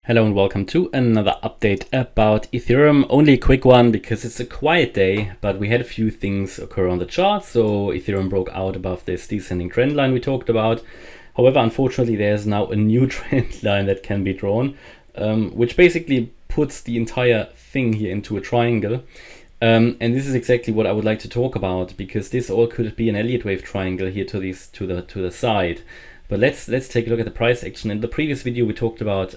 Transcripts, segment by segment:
Hello and welcome to another update about Ethereum. Only a quick one because it's a quiet day, but we had a few things occur on the chart. So Ethereum broke out above this descending trend line we talked about. However, unfortunately, there's now a new trend line that can be drawn, which basically puts the entire thing here into a triangle. And this is exactly what I would like to talk about, because this all could be an Elliott Wave triangle here to the side. But let's take a look at the price action. In the previous video, we talked about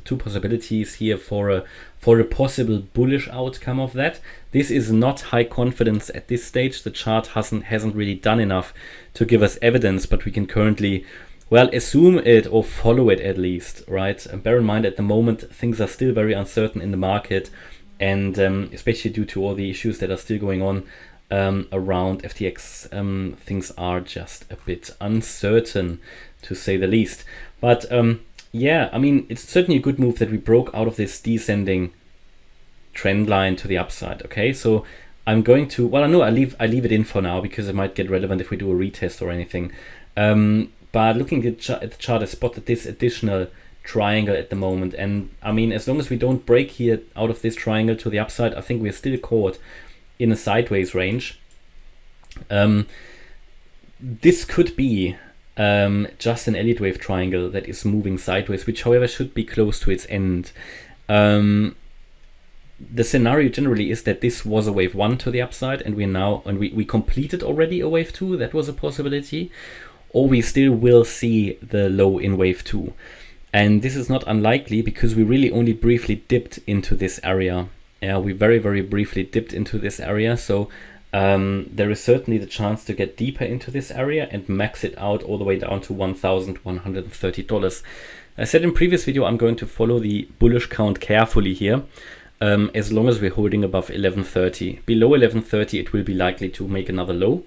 two possibilities here for a possible bullish outcome of that. This is not high confidence at this stage. The chart hasn't really done enough to give us evidence, but we can currently, well, assume it or follow it at least, right? And bear in mind, at the moment, things are still very uncertain in the market, and especially due to all the issues that are still going on around FTX, things are just a bit uncertain, to say the least. But yeah, I mean, it's certainly a good move that we broke out of this descending trend line to the upside. Okay, so I'm going to, well, I know I leave it in for now because it might get relevant if we do a retest or anything. But looking at the chart, I spotted this additional triangle at the moment, and I mean, as long as we don't break here out of this triangle to the upside, I think we're still caught in a sideways range. This could be just an Elliott Wave triangle that is moving sideways, which however should be close to its end. The scenario generally is that this was a wave 1 to the upside, and we completed already a wave 2. That was a possibility, or we still will see the low in wave 2. And this is not unlikely because we really only briefly dipped into this area. Yeah, we very, very briefly dipped into this area. So there is certainly the chance to get deeper into this area and max it out all the way down to $1,130. I said in previous video, I'm going to follow the bullish count carefully here, as long as we're holding above 1130. Below 1130, it will be likely to make another low.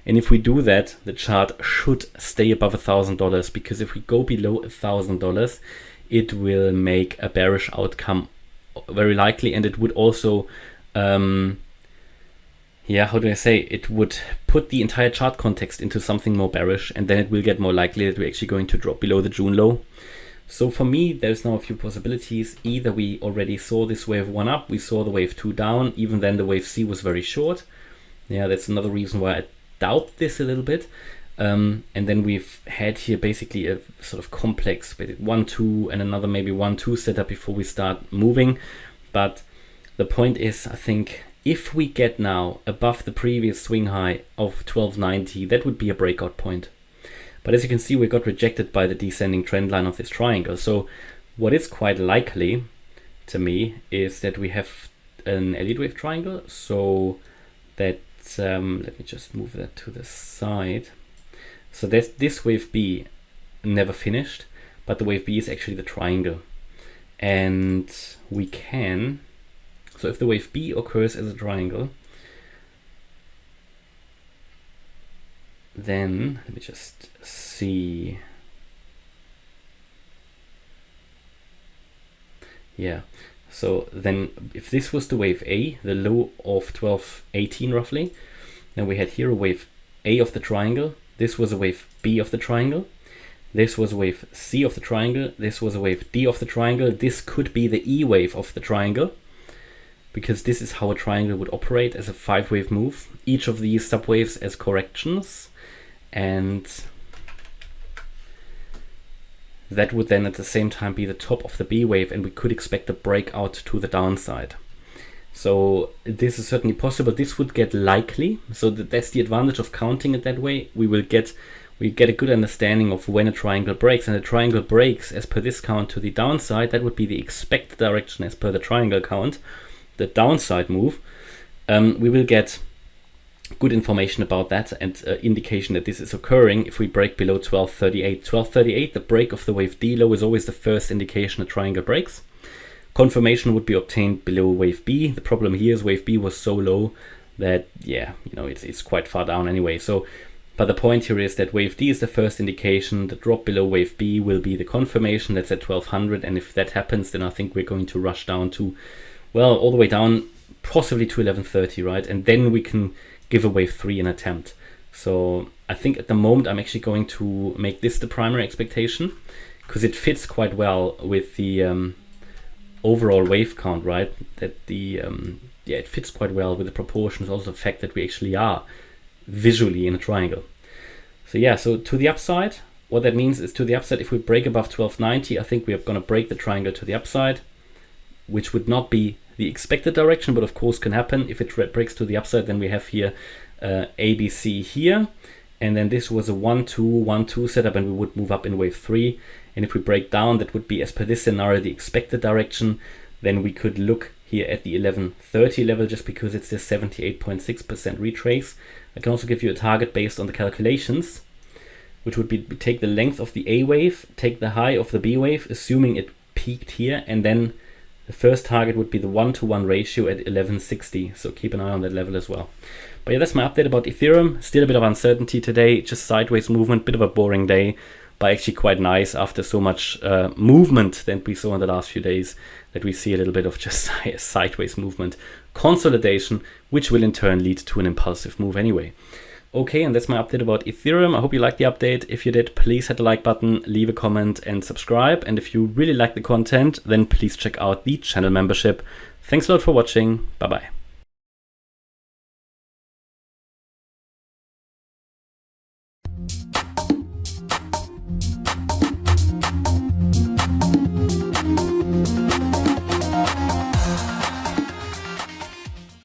And if we do that, the chart should stay above $1,000, because if we go below $1,000, it will make a bearish outcome very likely, and it would also yeah, how do I say, it would put the entire chart context into something more bearish, and then it will get more likely that we're actually going to drop below the June low. So for me, there's now a few possibilities. Either we already saw this wave 1 up, we saw the wave 2 down, even then the wave C was very short. Yeah, that's another reason why I doubt this a little bit. And then we've had here basically a sort of complex 1-2 and another maybe 1-2 setup before we start moving. But the point is, I think if we get now above the previous swing high of 1290, that would be a breakout point. But as you can see, we got rejected by the descending trend line of this triangle. So what is quite likely to me is that we have an Elliott Wave triangle. So that, let me just move that to the side. So this wave B never finished, but the wave B is actually the triangle. And we can, so if the wave B occurs as a triangle, then let me just see. Yeah, so then if this was the wave A, the low of 1218 roughly, then we had here a wave A of the triangle. This was a wave B of the triangle. This was a wave C of the triangle. This was a wave D of the triangle. This could be the E wave of the triangle, because this is how a triangle would operate as a 5-wave move. Each of these subwaves as corrections, and that would then at the same time be the top of the B wave, and we could expect a breakout to the downside. So this is certainly possible. This would get likely. So that's the advantage of counting it that way. We get a good understanding of when a triangle breaks, and a triangle breaks as per this count to the downside. That would be the expected direction as per the triangle count, the downside move. We will get good information about that and indication that this is occurring if we break below 1238. 1238, the break of the wave D low, is always the first indication a triangle breaks. Confirmation would be obtained below wave B. The problem here is wave B was so low that, yeah, you know, it's quite far down anyway. So, but the point here is that wave D is the first indication. The drop below wave B will be the confirmation. That's at 1200, and if that happens, then I think we're going to rush down to, well, all the way down, possibly to 1130, right? And then we can give a wave 3 an attempt. So I think at the moment I'm actually going to make this the primary expectation, because it fits quite well with the overall wave count, right? That the it fits quite well with the proportions, also the fact that we actually are visually in a triangle. So yeah, so to the upside, what that means is to the upside, if we break above 1290, I think we are going to break the triangle to the upside, which would not be the expected direction, but of course can happen. If it breaks to the upside, then we have here ABC here, and then this was a 1-2-1-2 setup, and we would move up in wave 3. And if we break down, that would be, as per this scenario, the expected direction. Then we could look here at the 1130 level, just because it's the 78.6% retrace. I can also give you a target based on the calculations, which would be take the length of the A wave, take the high of the B wave, assuming it peaked here, and then the first target would be the 1-to-1 ratio at 1160. So keep an eye on that level as well. But yeah, that's my update about Ethereum. Still a bit of uncertainty today, just sideways movement, bit of a boring day, but actually quite nice after so much movement that we saw in the last few days, that we see a little bit of just sideways movement, consolidation, which will in turn lead to an impulsive move anyway. Okay, and that's my update about Ethereum. I hope you liked the update. If you did, please hit the like button, leave a comment and subscribe. And if you really like the content, then please check out the channel membership. Thanks a lot for watching. Bye-bye.